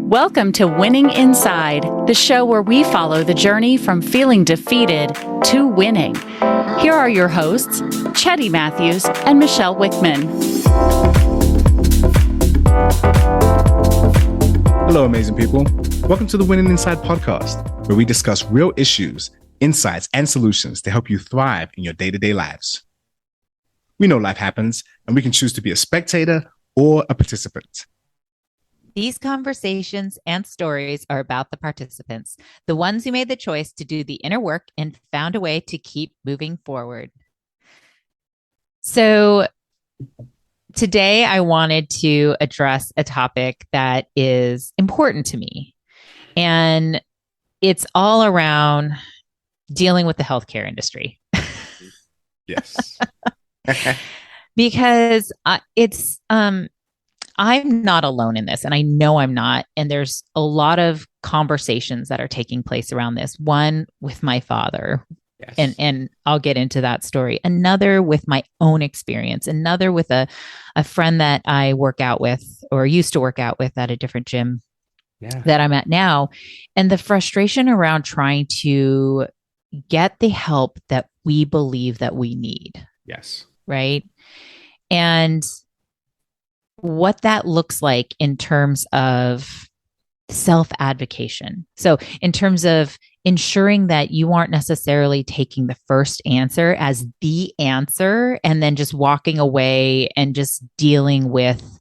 Welcome to Winning Inside, the show where we follow the journey from feeling defeated to winning. Here are your hosts, Cheddy Matthews and Michelle Wickman. Hello, amazing people. Welcome to the Winning Inside podcast, where we discuss real issues, insights, and solutions to help you thrive in your day-to-day lives. We know life happens, and we can choose to be a spectator or a participant. These conversations and stories are about the participants, the ones who made the choice to do the inner work and found a way to keep moving forward. So today I wanted to address a topic that is important to me, and it's all around dealing with the healthcare industry. Yes. Because I'm not alone in this, and I know I'm not. And there's a lot of conversations that are taking place around this. One with my father, Yes. and I'll get into that story. Another with my own experience. Another with a friend that I work out with or used to work out with at a different gym that I'm at now. And the frustration around trying to get the help that we believe that we need. Yes. Right. And what that looks like in terms of self-advocation. So in terms of ensuring that you aren't necessarily taking the first answer as the answer and then just walking away and just dealing with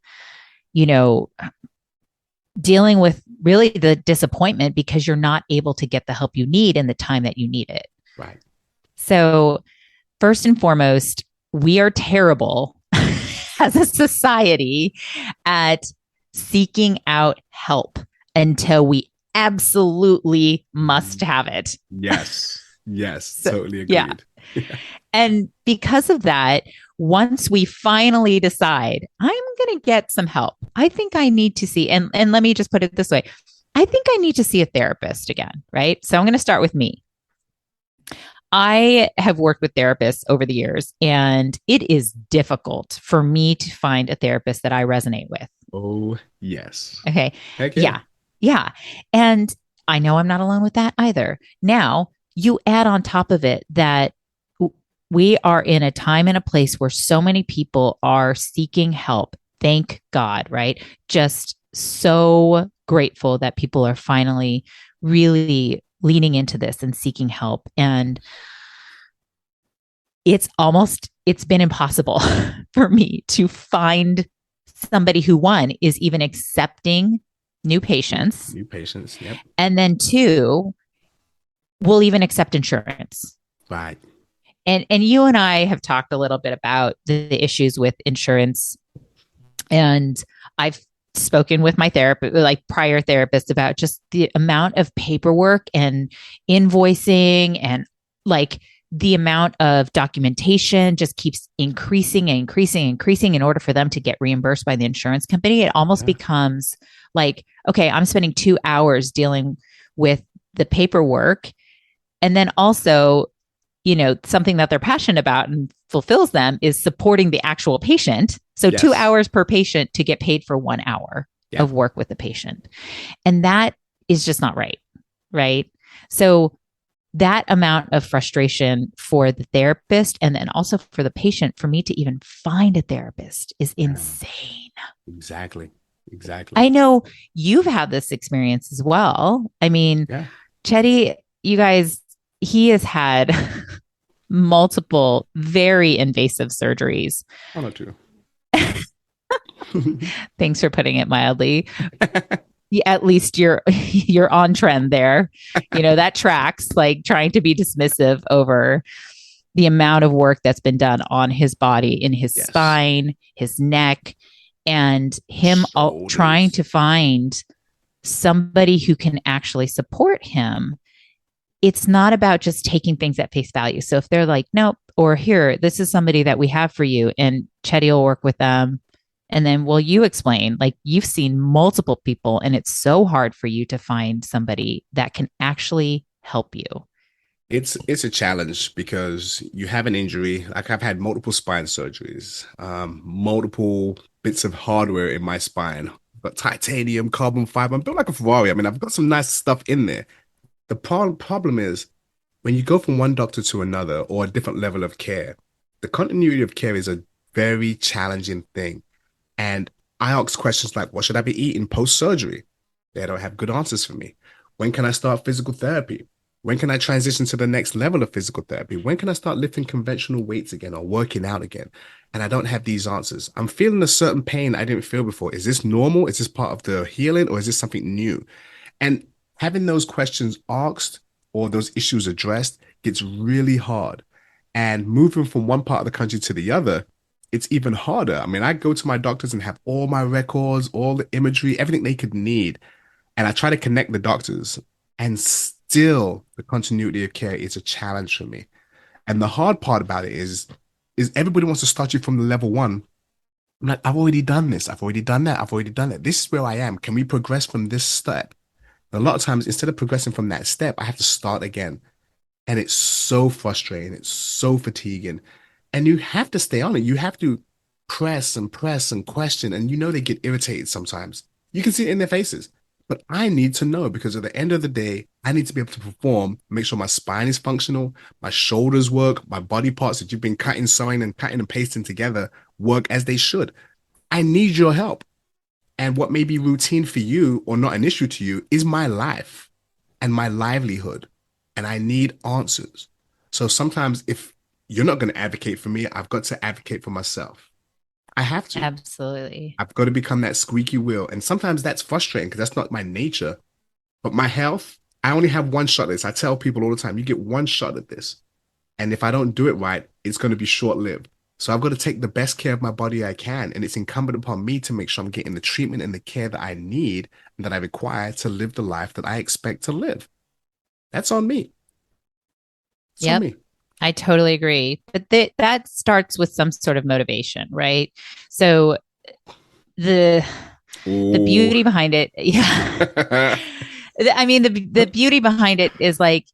really the disappointment because you're not able to get the help you need in the time that you need it. Right. So first and foremost, we are terrible as a society at seeking out help until we absolutely must have it. Yes. Yes. Totally agreed. Yeah. And because of that, once we finally decide, I'm going to get some help, I think I need to see, and let me just put it this way. I think I need to see a therapist again, right? So I'm going to start with me. I have worked with therapists over the years, and it is difficult for me to find a therapist that I resonate with. Oh, yes. Okay. Heck yeah. Yeah. And I know I'm not alone with that either. Now, you add on top of it that we are in a time and a place where so many people are seeking help. Thank God, right? Just so grateful that people are finally really leaning into this and seeking help. And it's been impossible for me to find somebody who, one, is even accepting new patients. Yep. And then two, will even accept insurance. Right. And you and I have talked a little bit about the issues with insurance. And I've spoken with my therapist, like prior therapist, about just the amount of paperwork and invoicing and like the amount of documentation just keeps increasing and increasing in order for them to get reimbursed by the insurance company. It almost becomes like, okay, I'm spending 2 hours dealing with the paperwork. And then also, something that they're passionate about and fulfills them is supporting the actual patient. So 2 hours per patient to get paid for 1 hour of work with the patient. And that is just not right. Right. So that amount of frustration for the therapist and then also for the patient, for me to even find a therapist is insane. Exactly. I know you've had this experience as well. I mean, Cheddy, you guys, he has had multiple very invasive surgeries. One or two. Thanks for putting it mildly. At least you're on trend there. That tracks, like trying to be dismissive over the amount of work that's been done on his body, in his spine, his neck, and him trying to find somebody who can actually support him. It's not about just taking things at face value. So if they're like, nope, or here, this is somebody that we have for you, and Cheddy will work with them. And then, well, you explain, like you've seen multiple people and it's so hard for you to find somebody that can actually help you. It's a challenge because you have an injury. Like I've had multiple spine surgeries, multiple bits of hardware in my spine, got titanium, carbon fiber. I'm built like a Ferrari. I mean, I've got some nice stuff in there. The problem is when you go from one doctor to another or a different level of care, the continuity of care is a very challenging thing. And I ask questions like, what should I be eating post-surgery? They don't have good answers for me. When can I start physical therapy? When can I transition to the next level of physical therapy? When can I start lifting conventional weights again or working out again? And I don't have these answers. I'm feeling a certain pain I didn't feel before. Is this normal? Is this part of the healing or is this something new? And having those questions asked or those issues addressed gets really hard. And moving from one part of the country to the other, it's even harder. I mean, I go to my doctors and have all my records, all the imagery, everything they could need. And I try to connect the doctors, and still the continuity of care is a challenge for me. And the hard part about it is everybody wants to start you from the level one. I'm like, I've already done this. I've already done that. I've already done it. This is where I am. Can we progress from this step? And a lot of times, instead of progressing from that step, I have to start again. And it's so frustrating. It's so fatiguing. And you have to stay on it. You have to press and press and question. And you know they get irritated sometimes. You can see it in their faces. But I need to know because at the end of the day, I need to be able to perform, make sure my spine is functional, my shoulders work, my body parts that you've been cutting, sewing, and cutting and pasting together work as they should. I need your help. And what may be routine for you or not an issue to you is my life and my livelihood. And I need answers. So sometimes if you're not going to advocate for me, I've got to advocate for myself. I have to. Absolutely. I've got to become that squeaky wheel. And sometimes that's frustrating because that's not my nature. But my health, I only have one shot at this. I tell people all the time, you get one shot at this. And if I don't do it right, it's going to be short-lived. So I've got to take the best care of my body I can. And it's incumbent upon me to make sure I'm getting the treatment and the care that I need and that I require to live the life that I expect to live. That's on me. It's on me. I totally agree. But that starts with some sort of motivation, right? So the beauty behind it, yeah. I mean, the beauty behind it is like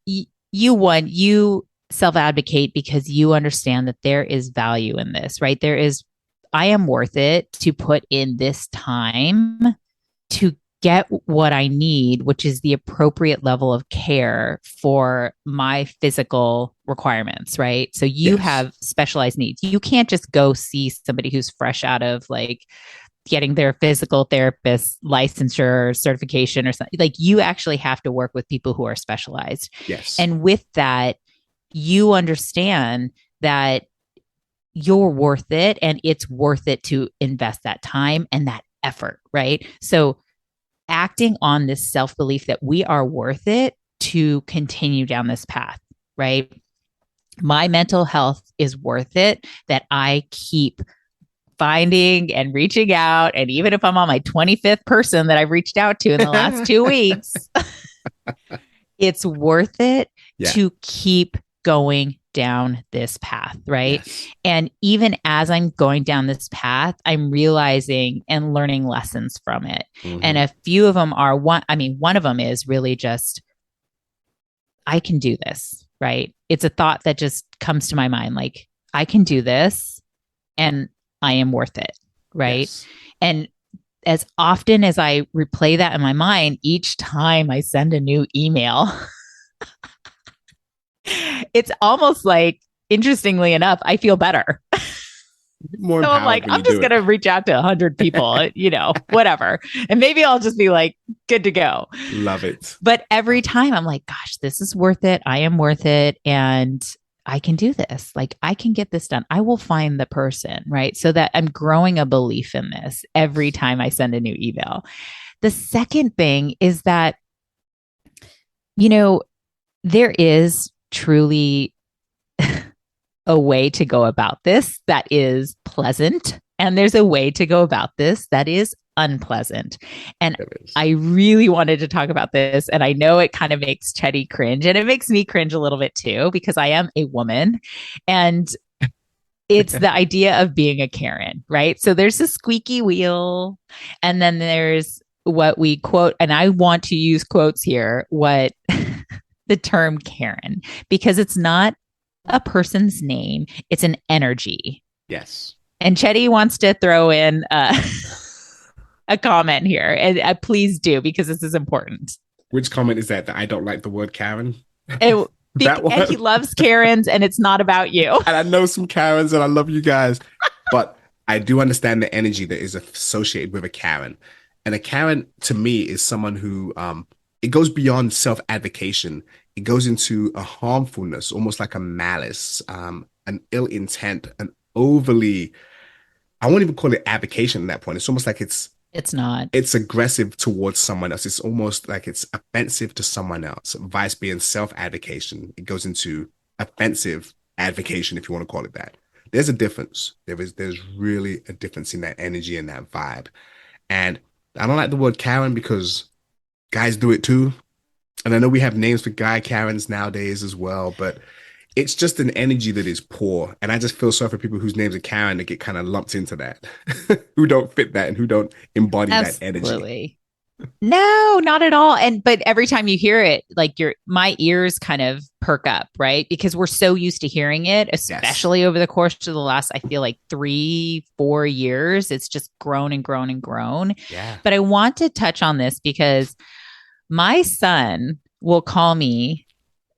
you self-advocate because you understand that there is value in this, right? I am worth it to put in this time to get what I need, which is the appropriate level of care for my physical requirements, right? So you have specialized needs. You can't just go see somebody who's fresh out of like getting their physical therapist licensure certification or something. Like you actually have to work with people who are specialized. Yes. And with that, you understand that you're worth it and it's worth it to invest that time and that effort, right? So acting on this self-belief that we are worth it to continue down this path, right? My mental health is worth it that I keep finding and reaching out. And even if I'm on my 25th person that I've reached out to in the last 2 weeks, it's worth it to keep going down this path, right? Yes. And even as I'm going down this path, I'm realizing and learning lessons from it. Mm-hmm. And a few of them are one of them is really just, I can do this, right? It's a thought that just comes to my mind, like, I can do this and I am worth it, right? Yes. And as often as I replay that in my mind, each time I send a new email, it's almost like, interestingly enough, I feel better. So I'm like, I'm just going to reach out to 100 people, whatever. And maybe I'll just be like, good to go. Love it. But every time I'm like, gosh, this is worth it. I am worth it. And I can do this. Like, I can get this done. I will find the person, right? So that I'm growing a belief in this every time I send a new email. The second thing is that, there is truly a way to go about this that is pleasant. And there's a way to go about this that is unpleasant. And I really wanted to talk about this. And I know it kind of makes Cheddy cringe, and it makes me cringe a little bit too, because I am a woman. And it's the idea of being a Karen, right? So there's a squeaky wheel, and then there's what we quote, and I want to use quotes here, what the term Karen, because it's not a person's name, it's an energy. Yes. And Cheddy wants to throw in a comment here, and please do, because this is important. Which comment is that? That I don't like the word Karen? It, That one? and he loves Karens, and it's not about you. And I know some Karens and I love you guys, but I do understand the energy that is associated with a Karen. And a Karen to me is someone who it goes beyond self-advocation. It goes into a harmfulness, almost like a malice, an ill intent, an overly, I won't even call it advocation at that point. It's almost like It's not. it's aggressive towards someone else. It's almost like it's offensive to someone else. Vice being self-advocation, it goes into offensive advocation, if you want to call it that. There's a difference. There's really a difference in that energy and that vibe. And I don't like the word Karen because guys do it too. And I know we have names for guy Karens nowadays as well, but it's just an energy that is poor. And I just feel sorry for people whose names are Karen that get kind of lumped into that, who don't fit that and who don't embody that energy. Absolutely. No, not at all. But every time you hear it, like my ears kind of perk up, right? Because we're so used to hearing it, especially over the course of the last, I feel like 3-4 years. It's just grown and grown and grown. Yeah. But I want to touch on this because my son will call me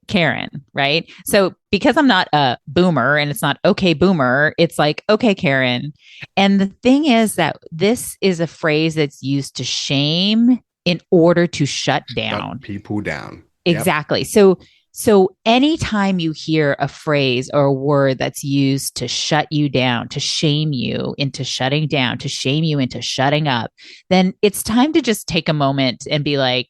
Karen, right? So because I'm not a boomer and it's not okay boomer, it's like, okay, Karen. And the thing is that this is a phrase that's used to shame in order to shut down. Shut people down. Exactly. Yep. So anytime you hear a phrase or a word that's used to shut you down, to shame you into shutting down, to shame you into shutting up, then it's time to just take a moment and be like,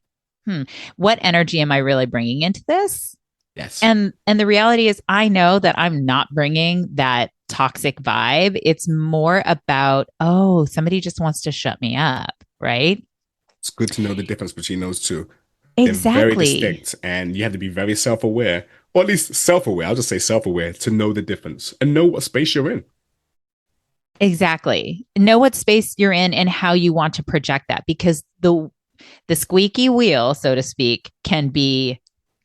what energy am I really bringing into this? Yes. And the reality is, I know that I'm not bringing that toxic vibe. It's more about, oh, somebody just wants to shut me up, right? It's good to know the difference between those two. Exactly. They're very distinct, and you have to be very self-aware, or at least self-aware. I'll just say self-aware to know the difference and know what space you're in. Exactly. Know what space you're in and how you want to project that, because the squeaky wheel, so to speak, can be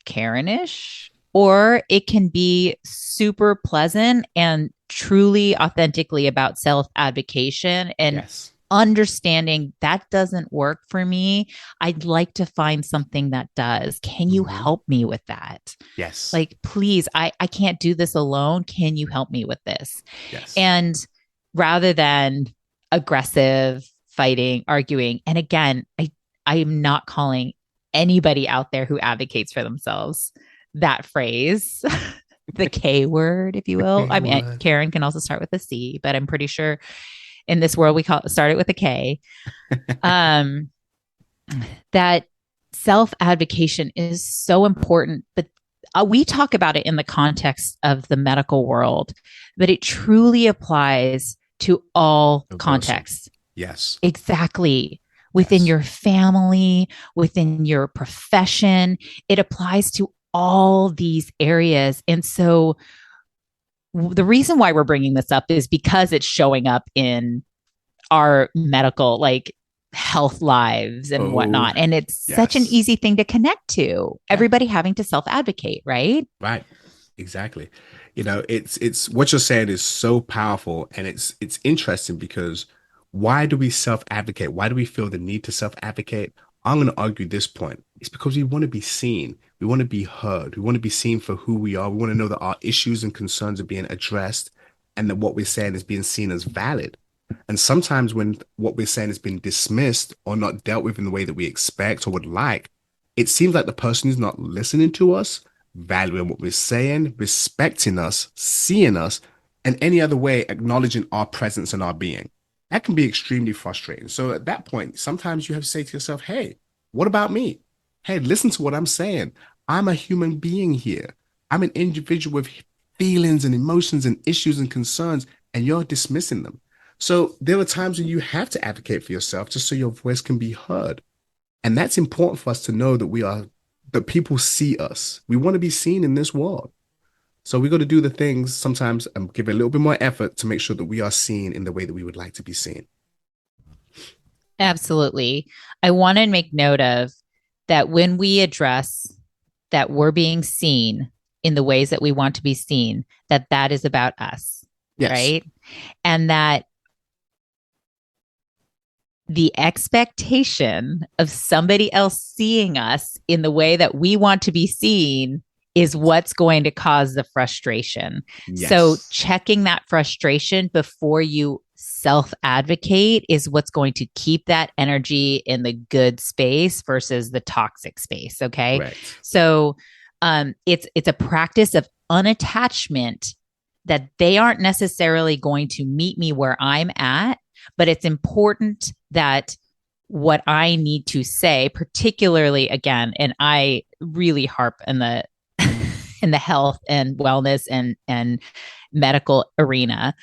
Karenish, or it can be super pleasant and truly authentically about self-advocation and understanding that doesn't work for me. I'd like to find something that does. Can you help me with that? Yes. Like, please, I can't do this alone. Can you help me with this? Yes. And rather than aggressive fighting, arguing, and again, I am not calling anybody out there who advocates for themselves that phrase, the K word, if you will. I mean, Karen can also start with a C, but I'm pretty sure in this world we start it with a K. That self-advocation is so important, but we talk about it in the context of the medical world, but it truly applies to all contexts. Yes. Exactly. Within your family, within your profession, it applies to all these areas. And so the reason why we're bringing this up is because it's showing up in our medical, like, health lives and whatnot. And it's such an easy thing to connect to. Everybody having to self-advocate, right? Right. Exactly. You know, it's what you're saying is so powerful, and it's interesting because why do we self-advocate? Why do we feel the need to self-advocate? I'm going to argue this point. It's because we want to be seen. We want to be heard. We want to be seen for who we are. We want to know that our issues and concerns are being addressed and that what we're saying is being seen as valid. And sometimes when what we're saying has been dismissed or not dealt with in the way that we expect or would like, it seems like the person is not listening to us, valuing what we're saying, respecting us, seeing us, and any other way acknowledging our presence and our being. That can be extremely frustrating. So at that point, sometimes you have to say to yourself, hey, what about me? Hey, listen to what I'm saying. I'm a human being here. I'm an individual with feelings and emotions and issues and concerns, and you're dismissing them. So there are times when you have to advocate for yourself just so your voice can be heard. And that's important for us to know that people see us. We want to be seen in this world. So we got to do the things sometimes and give a little bit more effort to make sure that we are seen in the way that we would like to be seen. Absolutely. I want to make note of that when we address that we're being seen in the ways that we want to be seen, that is about us, right? And that the expectation of somebody else seeing us in the way that we want to be seen is what's going to cause the frustration. Yes. So checking that frustration before you self-advocate is what's going to keep that energy in the good space versus the toxic space. Okay. Right. So it's a practice of unattachment, that they aren't necessarily going to meet me where I'm at, but it's important that what I need to say, particularly again, and I really harp in the in the health and wellness and medical arena,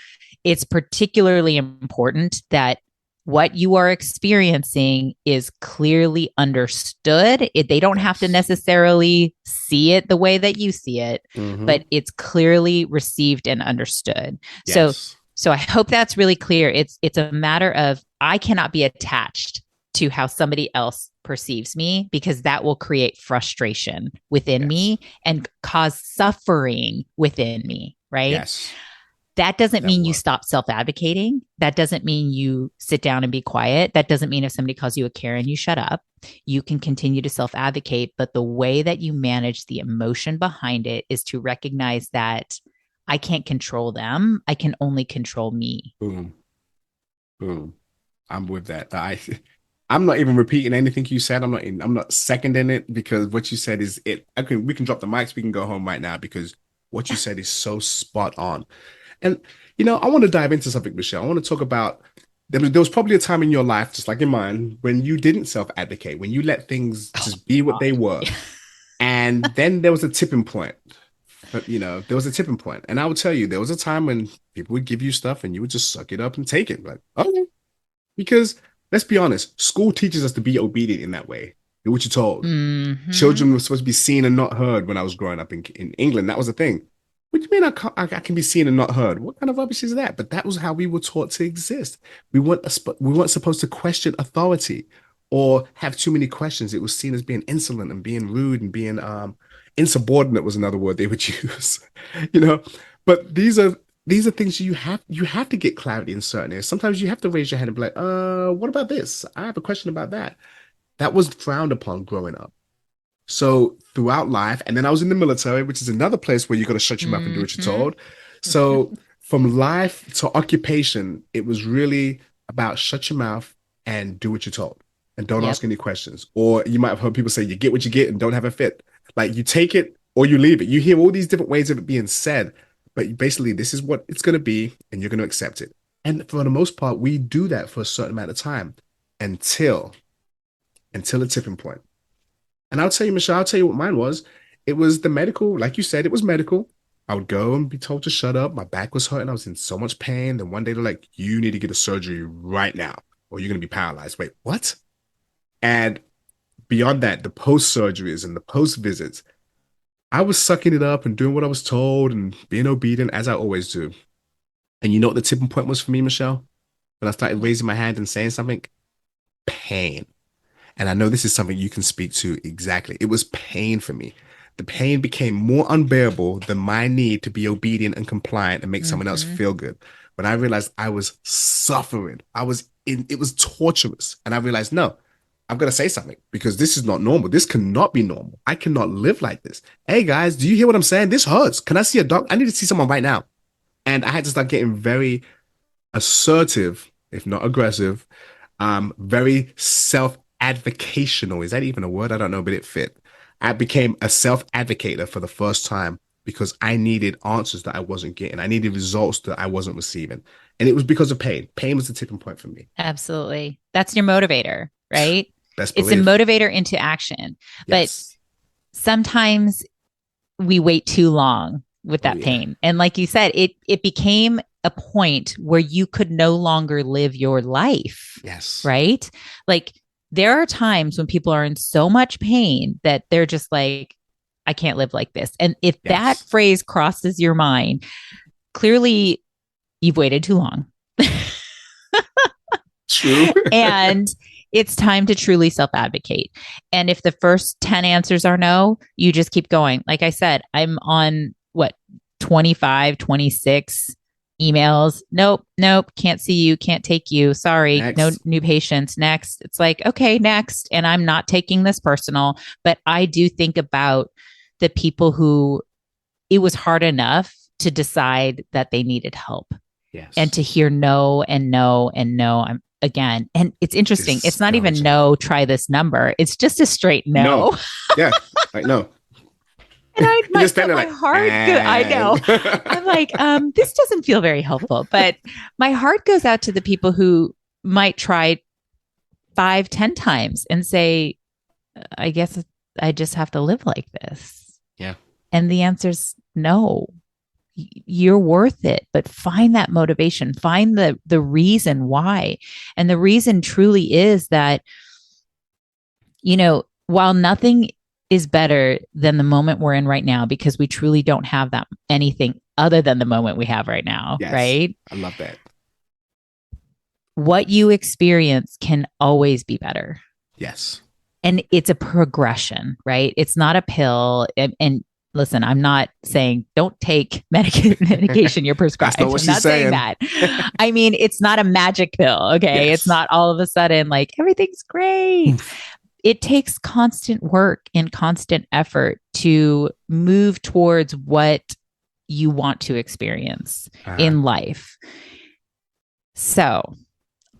it's particularly important that what you are experiencing is clearly understood. They don't have to necessarily see it the way that you see it, but it's clearly received and understood. Yes. So I hope that's really clear. It's a matter of, I cannot be attached to how somebody else perceives me, because that will create frustration within me and cause suffering within me, right? Yes. That doesn't mean you stop self-advocating. That doesn't mean you sit down and be quiet. That doesn't mean if somebody calls you a Karen, you shut up. You can continue to self-advocate, but the way that you manage the emotion behind it is to recognize that I can't control them. I can only control me. Boom. Boom. I'm with that. I'm not even repeating anything you said. I'm not seconding it, because what you said is it. We can drop the mics. We can go home right now, because what you said is so spot on. And, I want to dive into something, Michelle. I want to talk about, there was probably a time in your life, just like in mine, when you didn't self-advocate, when you let things just be what they were. And then there was a tipping point. There was a tipping point. And I would tell you, there was a time when people would give you stuff and you would just suck it up and take it. Like, okay. Because let's be honest, school teaches us to be obedient in that way. Do what you're told. Children were supposed to be seen and not heard when I was growing up in England. That was the thing. What do you mean I can be seen and not heard? What kind of rubbish is that? But that was how we were taught to exist. We weren't supposed to question authority or have too many questions. It was seen as being insolent and being rude and being insubordinate was another word they would use. But these are things you have to get clarity in certain areas. Sometimes you have to raise your hand and be like, what about this? I have a question about that. That was frowned upon growing up. So throughout life, and then I was in the military, which is another place where you got to shut your mouth and do what you're told. So from life to occupation, it was really about shut your mouth and do what you're told, and don't ask any questions. Or you might have heard people say, you get what you get and don't have a fit. Like, you take it or you leave it. You hear all these different ways of it being said, but basically this is what it's going to be and you're going to accept it. And for the most part, we do that for a certain amount of time until a tipping point. And I'll tell you, Michelle, what mine was. It was the medical, like you said, it was medical. I would go and be told to shut up. My back was hurting. I was in so much pain. Then one day they're like, you need to get a surgery right now or you're going to be paralyzed. Wait, what? And beyond that, the post-surgeries and the post-visits, I was sucking it up and doing what I was told and being obedient, as I always do. And you know what the tipping point was for me, Michelle? When I started raising my hand and saying something? Pain. And I know this is something you can speak to exactly. It was pain for me. The pain became more unbearable than my need to be obedient and compliant and make someone else feel good. When I realized I was suffering, it was torturous. And I realized, no, I've got to say something, because this is not normal. This cannot be normal. I cannot live like this. Hey guys, do you hear what I'm saying? This hurts. Can I see a doctor? I need to see someone right now. And I had to start getting very assertive, if not aggressive, very self-advocational. Is that even a word? I don't know, but it fit. I became a self-advocator for the first time because I needed answers that I wasn't getting. I needed results that I wasn't receiving. And it was because of pain. Pain was the tipping point for me. Absolutely. That's your motivator, right? Best it's believe. a motivator into action. Yes. But sometimes we wait too long with that pain. And like you said, it became a point where you could no longer live your life. Yes. Right? Like, there are times when people are in so much pain that they're just like, I can't live like this. And if that phrase crosses your mind, clearly you've waited too long. True. And it's time to truly self-advocate. And if the first 10 answers are no, you just keep going. Like I said, I'm on 25, 26 emails. Nope, can't see you, can't take you. Sorry, Next. no new patients. Next. It's like, okay, next. And I'm not taking this personal, but I do think about the people who it was hard enough to decide that they needed help. Yes. And to hear no and no and no. Again, and it's interesting. It's not even no, try this number. It's just a straight no. Yeah, like no. And my like, heart I know. I'm like, this doesn't feel very helpful. But my heart goes out to the people who might try 5-10 times and say, I guess I just have to live like this. Yeah. And the answer's no. You're worth it, but find that motivation, find the reason why. And the reason truly is that, while nothing is better than the moment we're in right now, because we truly don't have that anything other than the moment we have right now. Yes, right? I love that. What you experience can always be better. Yes. And it's a progression, right? It's not a pill. And listen, I'm not saying don't take medication you're prescribed. I'm not saying that. I mean, it's not a magic pill. Okay. Yes. It's not all of a sudden like everything's great. It takes constant work and constant effort to move towards what you want to experience in life. So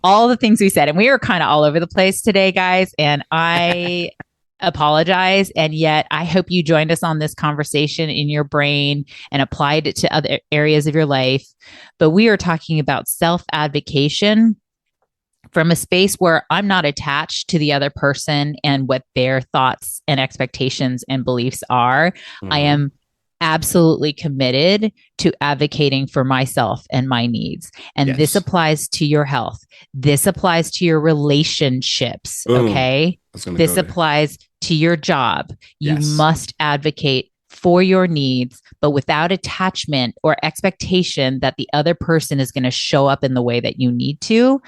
all the things we said, and we were kind of all over the place today, guys. And I apologize. And yet I hope you joined us on this conversation in your brain and applied it to other areas of your life. But we are talking about self-advocation from a space where I'm not attached to the other person and what their thoughts and expectations and beliefs are. I am absolutely committed to advocating for myself and my needs. And this applies to your health. This applies to your relationships. Okay. This applies to your job. You must advocate for your needs, but without attachment or expectation that the other person is going to show up in the way that you need to.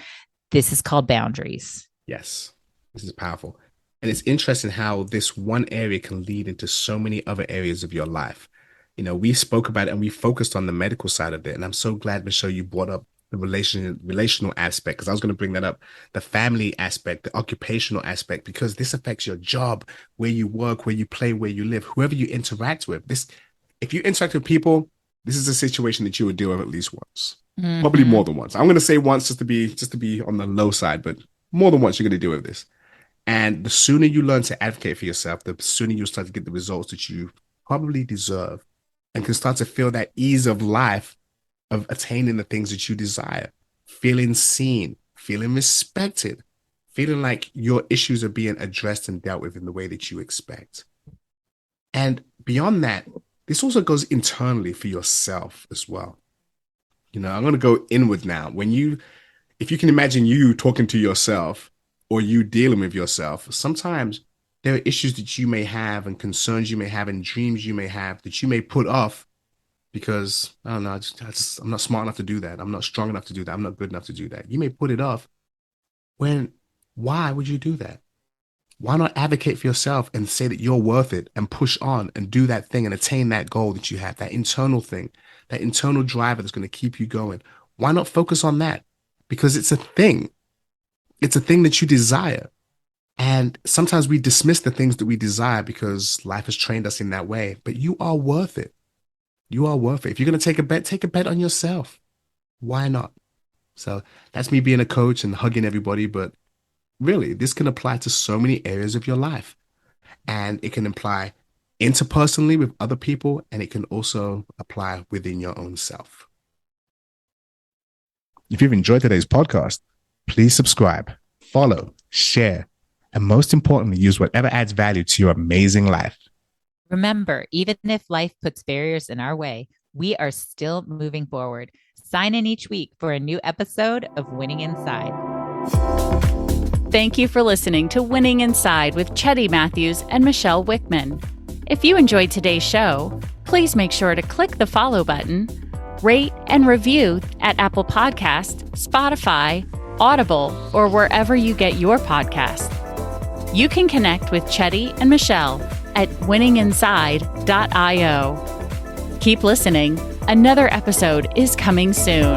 This is called boundaries. Yes. This is powerful. And it's interesting how this one area can lead into so many other areas of your life. We spoke about it and we focused on the medical side of it. And I'm so glad, Michelle, you brought up the relational aspect, because I was going to bring that up, the family aspect, the occupational aspect, because this affects your job, where you work, where you play, where you live, whoever you interact with. If you interact with people, this is a situation that you would deal with at least once, probably more than once. I'm going to say once just to be on the low side, but more than once you're going to deal with this. And the sooner you learn to advocate for yourself, the sooner you start to get the results that you probably deserve and can start to feel that ease of life of attaining the things that you desire, feeling seen, feeling respected, feeling like your issues are being addressed and dealt with in the way that you expect. And beyond that, this also goes internally for yourself as well. I'm going to go inward now. If you can imagine you talking to yourself or you dealing with yourself, sometimes there are issues that you may have and concerns you may have and dreams you may have that you may put off because, I don't know, I'm not smart enough to do that. I'm not strong enough to do that. I'm not good enough to do that. You may put it off. Why would you do that? Why not advocate for yourself and say that you're worth it and push on and do that thing and attain that goal that you have, that internal thing, that internal driver that's going to keep you going? Why not focus on that? Because it's a thing. It's a thing that you desire. And sometimes we dismiss the things that we desire because life has trained us in that way. But you are worth it. You are worth it. If you're going to take a bet on yourself. Why not? So that's me being a coach and hugging everybody. But really, this can apply to so many areas of your life. And it can apply interpersonally with other people. And it can also apply within your own self. If you've enjoyed today's podcast, please subscribe, follow, share, and most importantly, use whatever adds value to your amazing life. Remember, even if life puts barriers in our way, we are still moving forward. Sign in each week for a new episode of Winning Inside. Thank you for listening to Winning Inside with Cheddy Matthews and Michelle Wickman. If you enjoyed today's show, please make sure to click the follow button, rate and review at Apple Podcasts, Spotify, Audible, or wherever you get your podcasts. You can connect with Cheddy and Michelle at winninginside.io. Keep listening Another episode is coming soon.